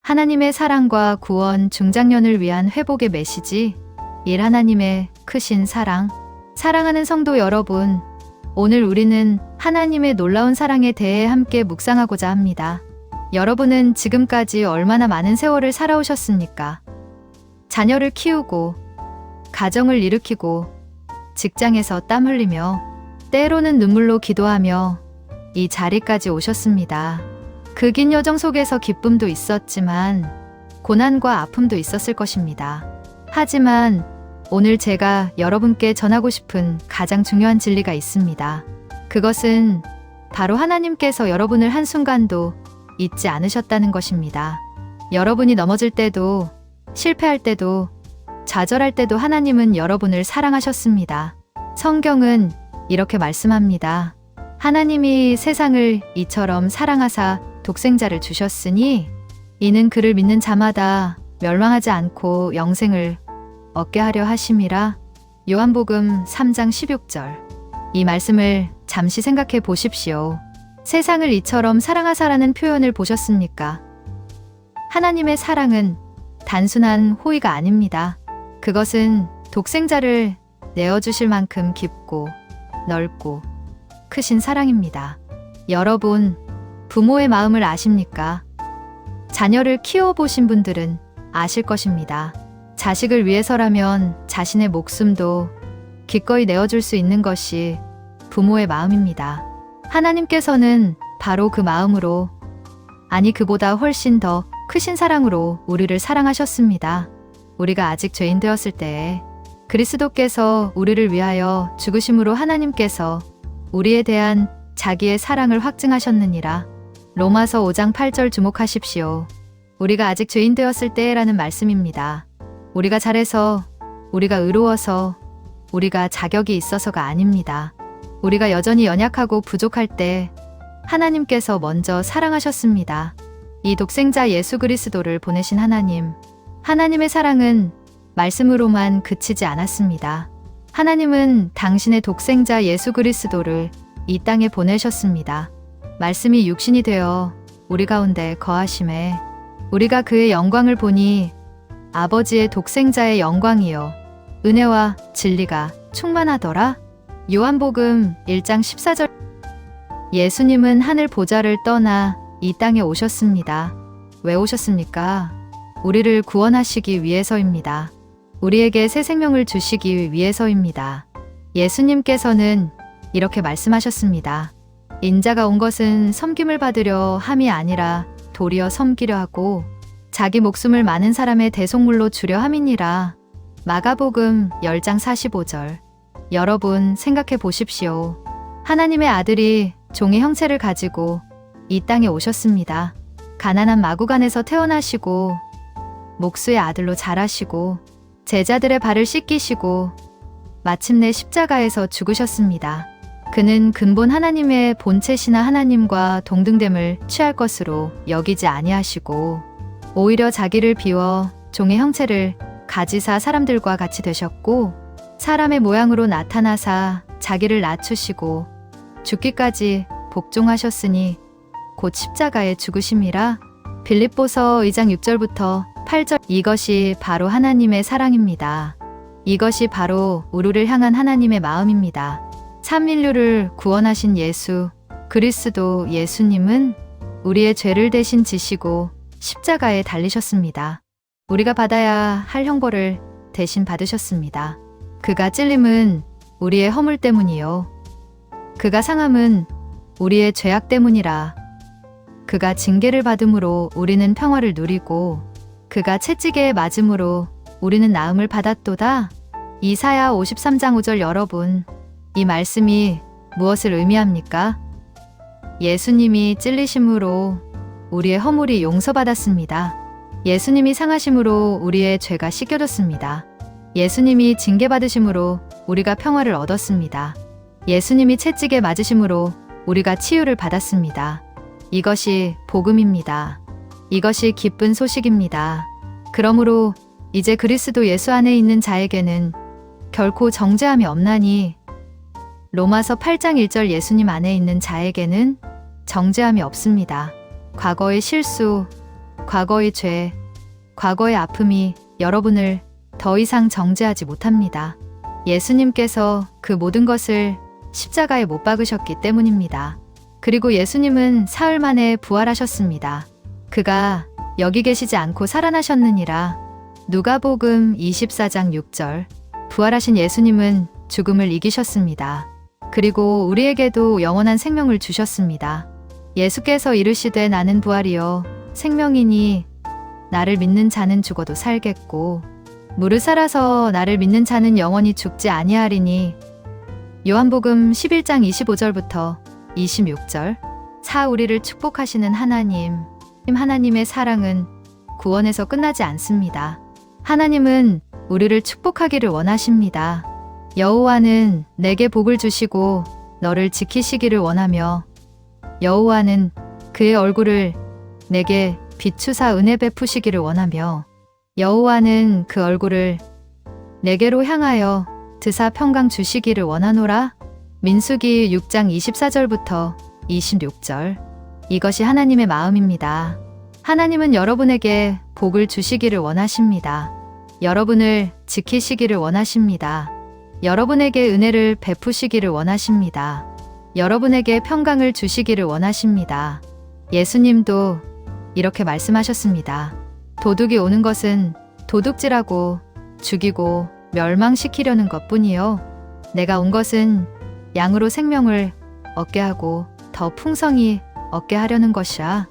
하나님의 사랑과 구원, 중장년을 위한 회복의 메시지, 하나님의 크신 사랑. 사랑하는 성도 여러분, 오늘 우리는 하나님의 놀라운 사랑에 대해 함께 묵상하고자 합니다. 여러분은 지금까지 얼마나 많은 세월을 살아오셨습니까? 자녀를 키우고, 가정을 일으키고, 직장에서 땀 흘리며, 때로는 눈물로 기도하며 이 자리까지 오셨습니다. 그 긴 여정 속에서 기쁨도 있었지만 고난과 아픔도 있었을 것입니다. 하지만 오늘 제가 여러분께 전하고 싶은 가장 중요한 진리가 있습니다. 그것은 바로 하나님께서 여러분을 한순간도 잊지 않으셨다는 것입니다. 여러분이 넘어질 때도, 실패할 때도, 좌절할 때도 하나님은 여러분을 사랑하셨습니다. 성경은 이렇게 말씀합니다. 하나님이 세상을 이처럼 사랑하사 독생자를 주셨으니 이는 그를 믿는 자마다 멸망하지 않고 영생을 얻게 하려 하심이라. 요한복음 3장 16절. 이 말씀을 잠시 생각해 보십시오. 세상을 이처럼 사랑하사라는 표현을 보셨습니까? 하나님의 사랑은 단순한 호의가 아닙니다. 그것은 독생자를 내어주실 만큼 깊고 넓고 크신 사랑입니다. 여러분, 부모의 마음을 아십니까? 자녀를 키워보신 분들은 아실 것입니다. 자식을 위해서라면 자신의 목숨도 기꺼이 내어줄 수 있는 것이 부모의 마음입니다. 하나님께서는 바로 그 마음으로, 아니 그보다 훨씬 더 크신 사랑으로 우리를 사랑하셨습니다. 우리가 아직 죄인 되었을 때에 그리스도께서 우리를 위하여 죽으심으로 하나님께서 우리에 대한 자기의 사랑을 확증하셨느니라. 로마서 5장 8절 주목하십시오. 우리가 아직 죄인 되었을 때라는 말씀입니다. 우리가 잘해서, 우리가 의로워서, 우리가 자격이 있어서가 아닙니다. 우리가 여전히 연약하고 부족할 때 하나님께서 먼저 사랑하셨습니다. 이 독생자 예수 그리스도를 보내신 하나님, 하나님의 사랑은 말씀으로만 그치지 않았습니다. 하나님은 당신의 독생자 예수 그리스도를 이 땅에 보내셨습니다. 말씀이 육신이 되어 우리 가운데 거하심에 우리가 그의 영광을 보니 아버지의 독생자의 영광이요 은혜와 진리가 충만하더라. 요한복음 1장 14절. 예수님은 하늘 보좌를 떠나 이 땅에 오셨습니다. 왜 오셨습니까? 우리를 구원하시기 위해서입니다. 우리에게 새 생명을 주시기 위해서입니다. 예수님께서는 이렇게 말씀하셨습니다. 인자가 온 것은 섬김을 받으려 함이 아니라 도리어 섬기려 하고 자기 목숨을 많은 사람의 대속물로 주려 함이니라. 마가복음 10장 45절. 여러분 생각해 보십시오. 하나님의 아들이 종의 형체를 가지고 이 땅에 오셨습니다. 가난한 마구간에서 태어나시고 목수의 아들로 자라시고 제자들의 발을 씻기시고 마침내 십자가에서 죽으셨습니다. 그는 근본 하나님의 본체시나 하나님과 동등됨을 취할 것으로 여기지 아니하시고 오히려 자기를 비워 종의 형체를 가지사 사람들과 같이 되셨고 사람의 모양으로 나타나사 자기를 낮추시고 죽기까지 복종하셨으니 곧 십자가에 죽으심이라. 빌립보서 2장 6절부터 8절. 이것이 바로 하나님의 사랑입니다. 이것이 바로 우리를 향한 하나님의 마음입니다. 참 인류를 구원하신 예수 그리스도 예수님은 우리의 죄를 대신 지시고 십자가에 달리셨습니다. 우리가 받아야 할 형벌을 대신 받으셨습니다. 그가 찔림은 우리의 허물 때문이요 그가 상함은 우리의 죄악 때문이라. 그가 징계를 받음으로 우리는 평화를 누리고 그가 채찍에 맞음으로 우리는 나음을 받았도다. 이사야 53장 5절. 여러분, 이 말씀이 무엇을 의미합니까? 예수님이 찔리심으로 우리의 허물이 용서받았습니다. 예수님이 상하심으로 우리의 죄가 씻겨졌습니다. 예수님이 징계받으심으로 우리가 평화를 얻었습니다. 예수님이 채찍에 맞으심으로 우리가 치유를 받았습니다. 이것이 복음입니다. 이것이 기쁜 소식입니다. 그러므로 이제 그리스도 예수 안에 있는 자에게는 결코 정죄함이 없나니 로마서 8장 1절. 예수님 안에 있는 자에게는 정죄함이 없습니다. 과거의 실수, 과거의 죄, 과거의 아픔이 여러분을 더 이상 정죄하지 못합니다. 예수님께서 그 모든 것을 십자가에 못 박으셨기 때문입니다. 그리고 예수님은 사흘 만에 부활하셨습니다. 그가 여기 계시지 않고 살아나셨느니라. 누가복음 24장 6절. 부활하신 예수님은 죽음을 이기셨습니다. 그리고 우리에게도 영원한 생명을 주셨습니다. 예수께서 이르시되 나는 부활이요 생명이니 나를 믿는 자는 죽어도 살겠고 무릇 살아서 나를 믿는 자는 영원히 죽지 아니하리니. 요한복음 11장 25절부터 26절. 우리를 축복하시는 하나님의 사랑은 구원에서 끝나지 않습니다. 하나님은 우리를 축복하기를 원하십니다. 여호와는 내게 복을 주시고 너를 지키시기를 원하며 여호와는 그의 얼굴을 내게 비추사 은혜 베푸시기를 원하며 여호와는 그 얼굴을 내게로 향하여 드사 평강 주시기를 원하노라. 민수기 6장 24절부터 26절. 이것이 하나님의 마음입니다. 하나님은 여러분에게 복을 주시기를 원하십니다. 여러분을 지키시기를 원하십니다. 여러분에게 은혜를 베푸시기를 원하십니다. 여러분에게 평강을 주시기를 원하십니다. 예수님도 이렇게 말씀하셨습니다. 도둑이 오는 것은 도둑질하고 죽이고 멸망시키려는 것뿐이요 내가 온 것은 양으로 생명을 얻게 하고 더 풍성히 얻게 하려는 것이라.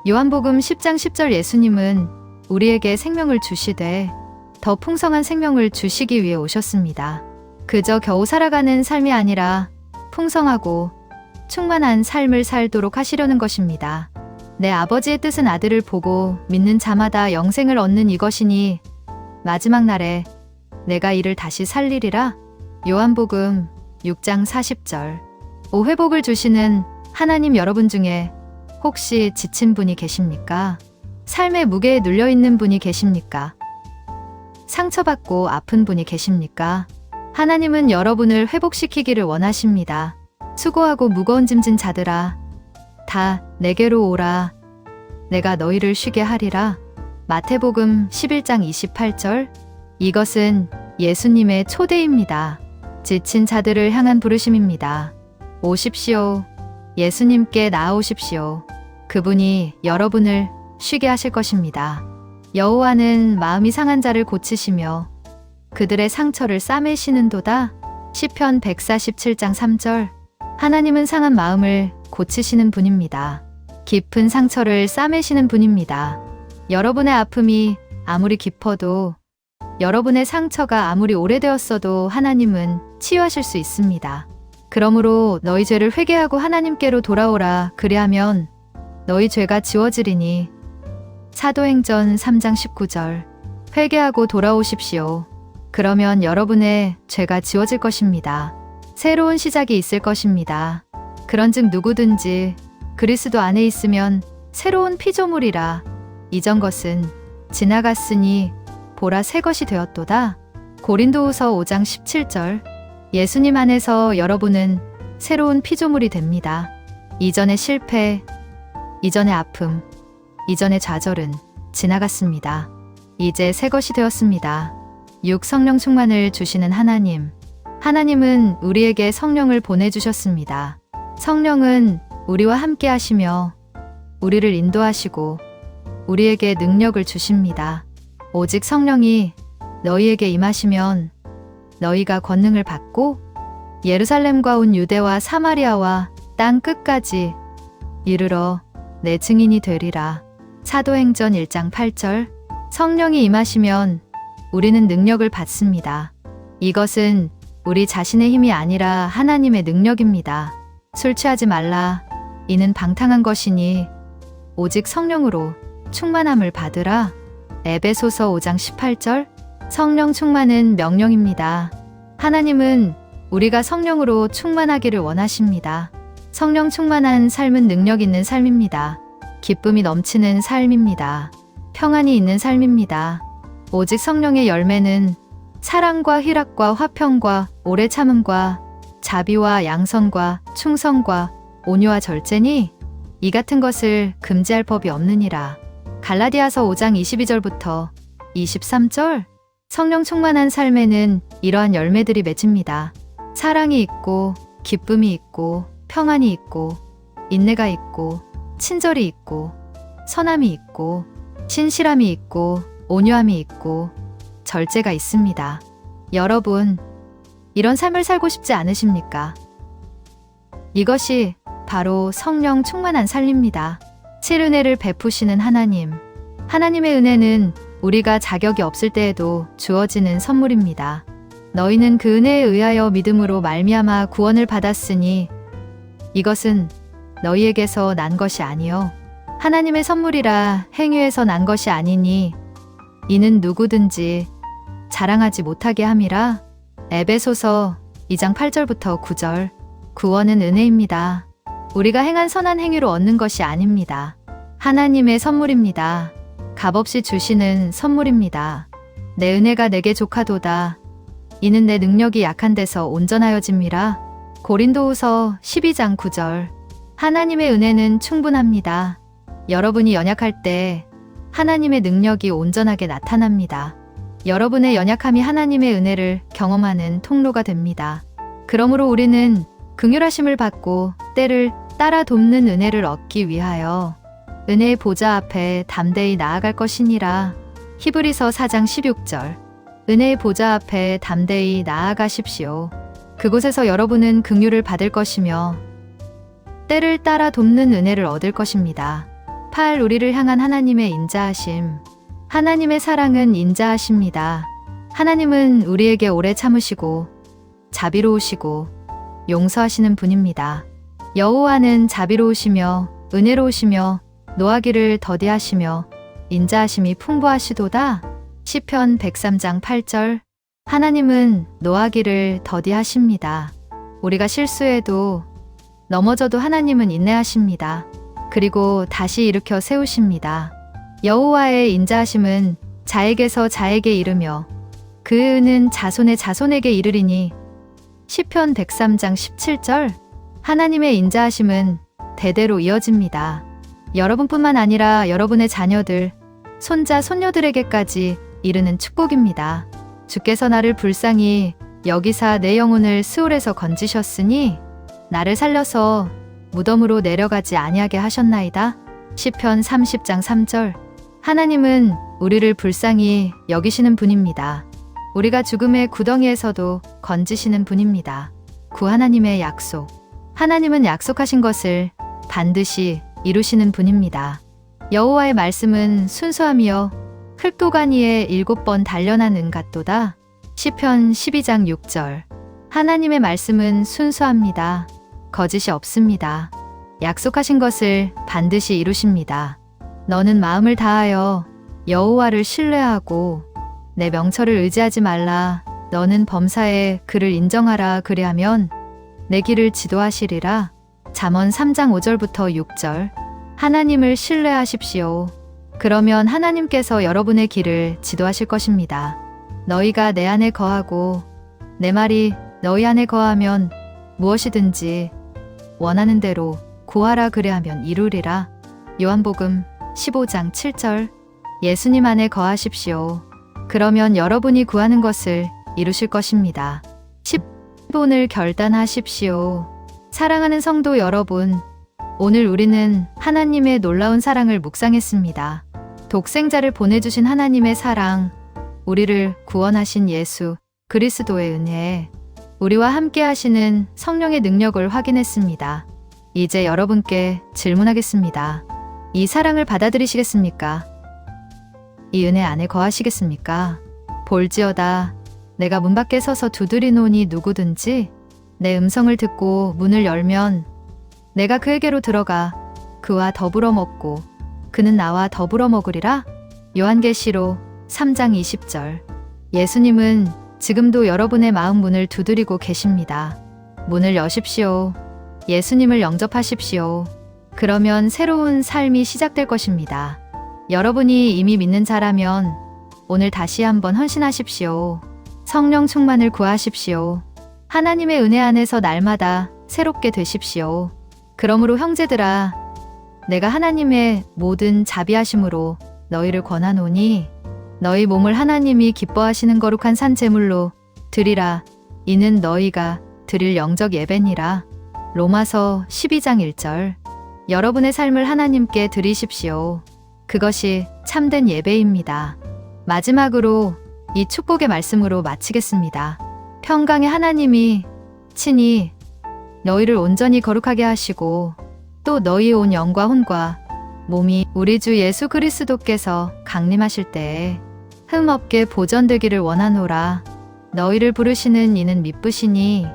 요한복음 10장 10절. 예수님은 우리에게 생명을 주시되 더 풍성한 생명을 주시기 위해 오셨습니다. 그저 겨우 살아가는 삶이 아니라 풍성하고 충만한 삶을 살도록 하시려는 것입니다. 내 아버지의 뜻은 아들을 보고 믿는 자마다 영생을 얻는 이것이니 마지막 날에 내가 이를 다시 살리리라. 요한복음 6장 40절. 회복을 주시는 하나님, 여러분 중에 혹시 지친 분이 계십니까? 삶의 무게에 눌려있는 분이 계십니까? 상처받고 아픈 분이 계십니까? 하나님은 여러분을 회복시키기를 원하십니다. 수고하고 무거운 짐진 자들아, 다 내게로 오라. 내가 너희를 쉬게 하리라. 마태복음 11장 28절. 이것은 예수님의 초대입니다. 지친 자들을 향한 부르심입니다. 오십시오. 예수님께 나아오십시오. 그분이 여러분을 쉬게 하실 것입니다. 여호와는 마음이 상한 자를 고치시며 그들의 상처를 싸매시는도다. 시편 147장 3절. 하나님은 상한 마음을 고치시는 분입니다. 깊은 상처를 싸매시는 분입니다. 여러분의 아픔이 아무리 깊어도, 여러분의 상처가 아무리 오래되었어도 하나님은 치유하실 수 있습니다. 그러므로 너희 죄를 회개하고 하나님께로 돌아오라. 그리하면 너희 죄가 지워지리니. 사도행전 3장 19절. 회개하고 돌아오십시오. 그러면 여러분의 죄가 지워질 것입니다. 새로운 시작이 있을 것입니다. 그런즉 누구든지 그리스도 안에 있으면 새로운 피조물이라. 이전 것은 지나갔으니 보라 새 것이 되었도다. 고린도후서 5장 17절. 예수님 안에서 여러분은 새로운 피조물이 됩니다. 이전의 실패, 이전의 아픔, 이전의 좌절은 지나갔습니다. 이제 새 것이 되었습니다. 6. 성령 충만을 주시는 하나님. 하나님은 우리에게 성령을 보내주셨습니다. 성령은 우리와 함께 하시며 우리를 인도하시고 우리에게 능력을 주십니다. 오직 성령이 너희에게 임하시면 너희가 권능을 받고 예루살렘과 온 유대와 사마리아와 땅 끝까지 이르러 내 증인이 되리라. 사도행전 1장 8절. 성령이 임하시면 우리는 능력을 받습니다. 이것은 우리 자신의 힘이 아니라 하나님의 능력입니다. 술 취하지 말라. 이는 방탕한 것이니 오직 성령으로 충만함을 받으라. 에베소서 5장 18절. 성령 충만은 명령입니다. 하나님은 우리가 성령으로 충만하기를 원하십니다. 성령 충만한 삶은 능력 있는 삶입니다. 기쁨이 넘치는 삶입니다. 평안이 있는 삶입니다. 오직 성령의 열매는 사랑과 희락과 화평과 오래 참음과 자비와 양선과 충성과 온유와 절제니 이 같은 것을 금지할 법이 없느니라. 갈라디아서 5장 22절부터 23절. 성령 충만한 삶에는 이러한 열매들이 맺힙니다. 사랑이 있고, 기쁨이 있고, 평안이 있고, 인내가 있고, 친절이 있고, 선함이 있고, 신실함이 있고, 온유함이 있고, 절제가 있습니다. 여러분, 이런 삶을 살고 싶지 않으십니까? 이것이 바로 성령 충만한 삶입니다. 칠은혜를 베푸시는 하나님. 하나님의 은혜는 우리가 자격이 없을 때에도 주어지는 선물입니다. 너희는 그 은혜에 의하여 믿음으로 말미암아 구원을 받았으니 이것은 너희에게서 난 것이 아니요 하나님의 선물이라 행위에서 난 것이 아니니 이는 누구든지 자랑하지 못하게 함이라. 에베소서 2장 8절부터 9절. 구원은 은혜입니다. 우리가 행한 선한 행위로 얻는 것이 아닙니다. 하나님의 선물입니다. 값없이 주시는 선물입니다. 내 은혜가 내게 족하도다. 이는 내 능력이 약한 데서 온전하여짐이라. 고린도후서 12장 9절. 하나님의 은혜는 충분합니다. 여러분이 연약할 때 하나님의 능력이 온전하게 나타납니다. 여러분의 연약함이 하나님의 은혜를 경험하는 통로가 됩니다. 그러므로 우리는 긍휼하심을 받고 때를 따라 돕는 은혜를 얻기 위하여 은혜의 보좌 앞에 담대히 나아갈 것이니라. 히브리서 4장 16절. 은혜의 보좌 앞에 담대히 나아가십시오. 그곳에서 여러분은 긍휼을 받을 것이며 때를 따라 돕는 은혜를 얻을 것입니다. 8. 우리를 향한 하나님의 인자하심. 하나님의 사랑은 인자하십니다. 하나님은 우리에게 오래 참으시고 자비로우시고 용서하시는 분입니다. 여호와는 자비로우시며 은혜로우시며 노하기를 더디하시며 인자하심이 풍부하시도다. 시편 103장 8절. 하나님은 노하기를 더디하십니다. 우리가 실수해도 넘어져도 하나님은 인내하십니다. 그리고 다시 일으켜 세우십니다. 여호와의 인자하심은 자에게서 자에게 이르며 그 은은 자손의 자손에게 이르리니. 시편 103장 17절. 하나님의 인자하심은 대대로 이어집니다. 여러분뿐만 아니라 여러분의 자녀들, 손자, 손녀들에게까지 이르는 축복입니다. 주께서 나를 불쌍히 여기사 내 영혼을 스올에서 건지셨으니 나를 살려서 무덤으로 내려가지 아니하게 하셨나이다. 시편 30장 3절. 하나님은 우리를 불쌍히 여기시는 분입니다. 우리가 죽음의 구덩이에서도 건지시는 분입니다. 구 하나님의 약속. 하나님은 약속하신 것을 반드시 이루시는 분입니다. 여호와의 말씀은 순수함이여 흙도간 위에 7번 단련한 은 같도다. 시편 12장 6절. 하나님의 말씀은 순수합니다. 거짓이 없습니다. 약속하신 것을 반드시 이루십니다. 너는 마음을 다하여 여호와를 신뢰하고 내 명철을 의지하지 말라. 너는 범사에 그를 인정하라. 그리하면 내 길을 지도하시리라. 잠언 3장 5절부터 6절. 하나님을 신뢰하십시오. 그러면 하나님께서 여러분의 길을 지도하실 것입니다. 너희가 내 안에 거하고 내 말이 너희 안에 거하면 무엇이든지 원하는 대로 구하라. 그리하면 이루리라. 요한복음 15장 7절. 예수님 안에 거하십시오. 그러면 여러분이 구하는 것을 이루실 것입니다. 10분을 결단하십시오. 사랑하는 성도 여러분, 오늘 우리는 하나님의 놀라운 사랑을 묵상했습니다. 독생자를 보내주신 하나님의 사랑, 우리를 구원하신 예수 그리스도의 은혜, 우리와 함께 하시는 성령의 능력을 확인했습니다. 이제 여러분께 질문하겠습니다. 이 사랑을 받아들이시겠습니까? 이 은혜 안에 거하시겠습니까? 볼지어다 내가 문 밖에 서서 두드리노니 누구든지 내 음성을 듣고 문을 열면 내가 그에게로 들어가 그와 더불어 먹고 그는 나와 더불어 먹으리라. 요한계시록 3장 20절. 예수님은 지금도 여러분의 마음 문을 두드리고 계십니다. 문을 여십시오. 예수님을 영접하십시오. 그러면 새로운 삶이 시작될 것입니다. 여러분이 이미 믿는 자라면 오늘 다시 한번 헌신하십시오. 성령 충만을 구하십시오. 하나님의 은혜 안에서 날마다 새롭게 되십시오. 그러므로 형제들아, 내가 하나님의 모든 자비하심으로 너희를 권하노니 너희 몸을 하나님이 기뻐하시는 거룩한 산 제물로 드리라. 이는 너희가 드릴 영적 예배니라. 로마서 12장 1절. 여러분의 삶을 하나님께 드리십시오. 그것이 참된 예배입니다. 마지막으로 이 축복의 말씀으로 마치겠습니다. 평강의 하나님이 친히 너희를 온전히 거룩하게 하시고 또 너희 온 영과 혼과 몸이 우리 주 예수 그리스도께서 강림하실 때에 흠없게 보전되기를 원하노라. 너희를 부르시는 이는 미쁘시니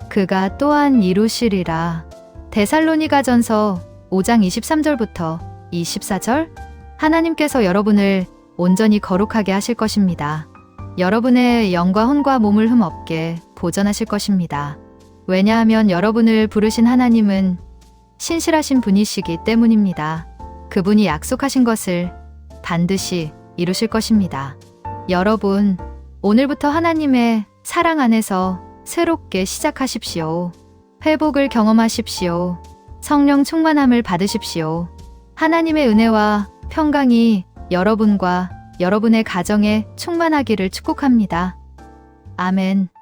그가 또한 이루시리라. 데살로니가전서 5장 23절부터 24절. 하나님께서 여러분을 온전히 거룩하게 하실 것입니다. 여러분의 영과 혼과 몸을 흠없게 보전하실 것입니다. 왜냐하면 여러분을 부르신 하나님은 신실하신 분이시기 때문입니다. 그분이 약속하신 것을 반드시 이루실 것입니다. 여러분, 오늘부터 하나님의 사랑 안에서 새롭게 시작하십시오. 회복을 경험하십시오. 성령 충만함을 받으십시오. 하나님의 은혜와 평강이 여러분과 여러분의 가정에 충만하기를 축복합니다. 아멘.